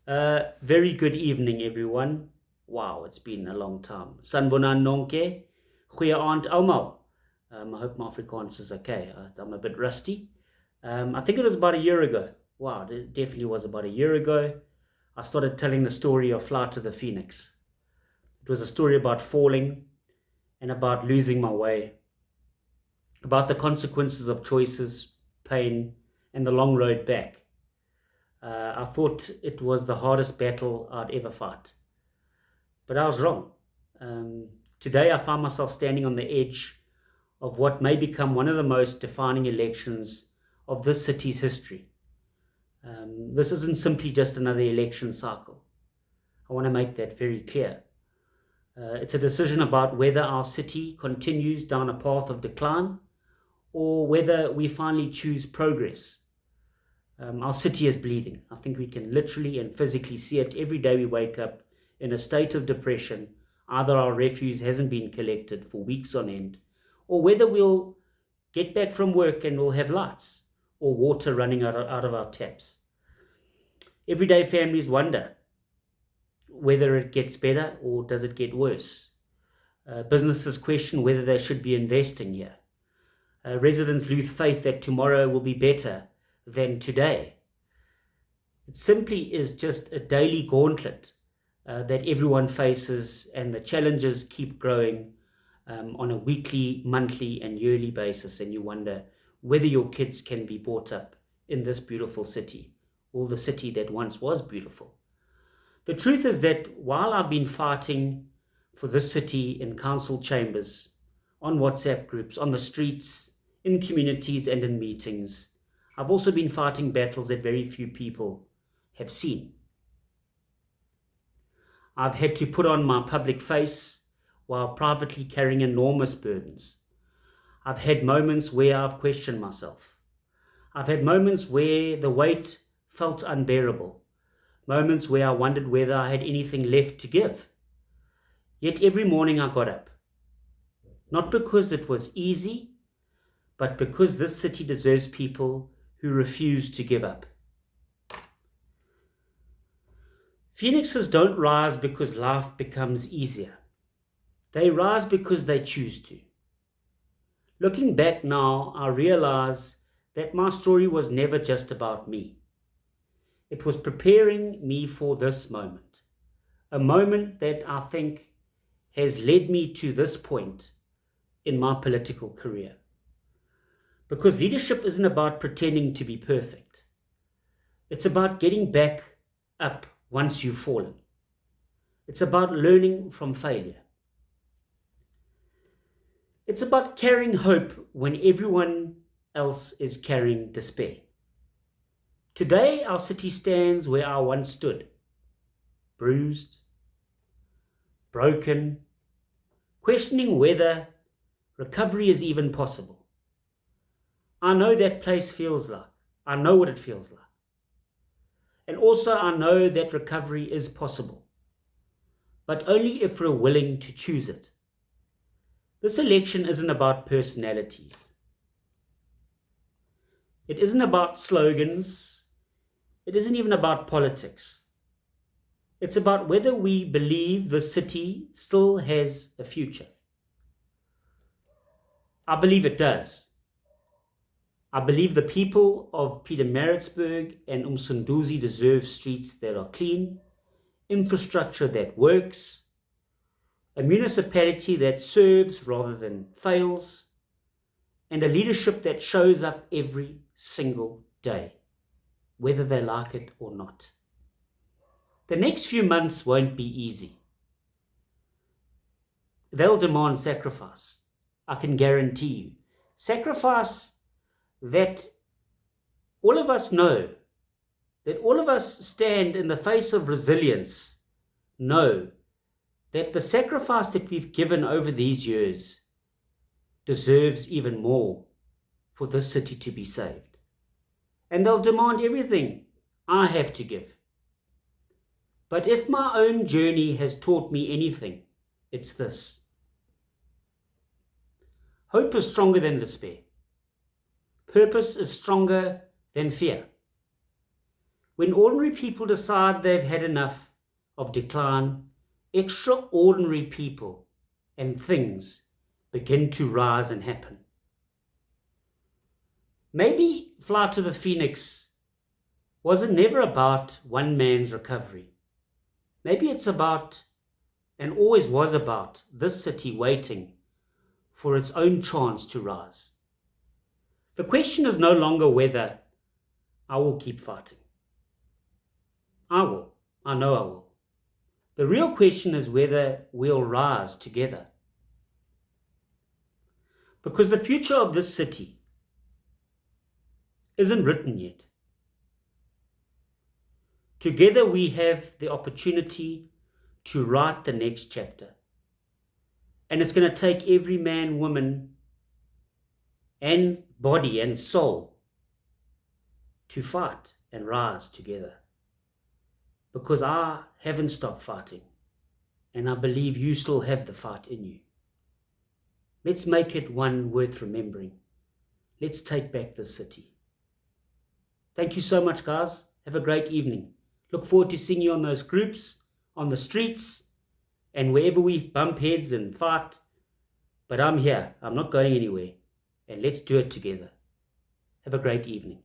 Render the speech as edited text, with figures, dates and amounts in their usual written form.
Very good evening, everyone. Wow, it's been a long time. Sanbonan nonke, goeie aand almal. I hope my Afrikaans is okay. I'm a bit rusty. I think it was about a year ago. Wow, it definitely was about a year ago. I started telling the story of Flight to the Phoenix. It was a story about falling and about losing my way, about the consequences of choices, pain, and the long road back. I thought it was the hardest battle I'd ever fight. But I was wrong. Today, I find myself standing on the edge of what may become one of the most defining elections of this city's history. This isn't simply just another election cycle. I want to make that very clear. It's a decision about whether our city continues down a path of decline or whether we finally choose progress. Our city is bleeding. I think we can literally and physically see it every day we wake up in a state of depression. Either our refuse hasn't been collected for weeks on end, or whether we'll get back from work and we'll have lights or water running out of our taps. Everyday families wonder whether it gets better or does it get worse. Businesses question whether they should be investing here. Residents lose faith that tomorrow will be better than today. It simply is just a daily gauntlet that everyone faces, and the challenges keep growing on a weekly, monthly, and yearly basis. And you wonder whether your kids can be brought up in this beautiful city, or the city that once was beautiful. The truth is that while I've been fighting for this city in council chambers, on WhatsApp groups, on the streets, in communities, and in meetings, I've also been fighting battles that very few people have seen. I've had to put on my public face while privately carrying enormous burdens. I've had moments where I've questioned myself. I've had moments where the weight felt unbearable, moments where I wondered whether I had anything left to give. Yet every morning I got up, not because it was easy, but because this city deserves people who refuse to give up. Phoenixes don't rise because life becomes easier. They rise because they choose to. Looking back now, I realize that my story was never just about me. It was preparing me for this moment, a moment that I think has led me to this point in my political career. Because leadership isn't about pretending to be perfect. It's about getting back up once you've fallen. It's about learning from failure. It's about carrying hope when everyone else is carrying despair. Today, our city stands where I once stood, bruised, broken, questioning whether recovery is even possible. I know that place feels like. I know what it feels like. And also, I know that recovery is possible, but only if we're willing to choose it. This election isn't about personalities. It isn't about slogans. It isn't even about politics. It's about whether we believe the city still has a future. I believe it does. I believe the people of Pietermaritzburg and Umsunduzi deserve streets that are clean, infrastructure that works, a municipality that serves rather than fails, and a leadership that shows up every single day, whether they like it or not. The next few months won't be easy. They'll demand sacrifice. I can guarantee you. Sacrifice that all of us know, that all of us stand in the face of resilience, know that the sacrifice that we've given over these years deserves even more for this city to be saved. And they'll demand everything I have to give. But if my own journey has taught me anything, it's this. Hope is stronger than despair. Purpose is stronger than fear. When ordinary people decide they've had enough of decline, extraordinary people and things begin to rise and happen. Maybe Flight of the Phoenix wasn't never about one man's recovery. Maybe it's about, and always was about, this city waiting for its own chance to rise. The question is no longer whether I will keep fighting. I will. I know I will. The real question is whether we'll rise together. Because the future of this city isn't written yet. Together we have the opportunity to write the next chapter. And it's going to take every man, woman, and body and soul to fight and rise together. Because I haven't stopped fighting, and I believe you still have the fight in you. Let's make it one worth remembering. Let's take back this city. Thank you so much, guys. Have a great evening. Look forward to seeing you on those groups, on the streets, and wherever we bump heads and fight. But I'm here. I'm not going anywhere. And let's do it together. Have a great evening.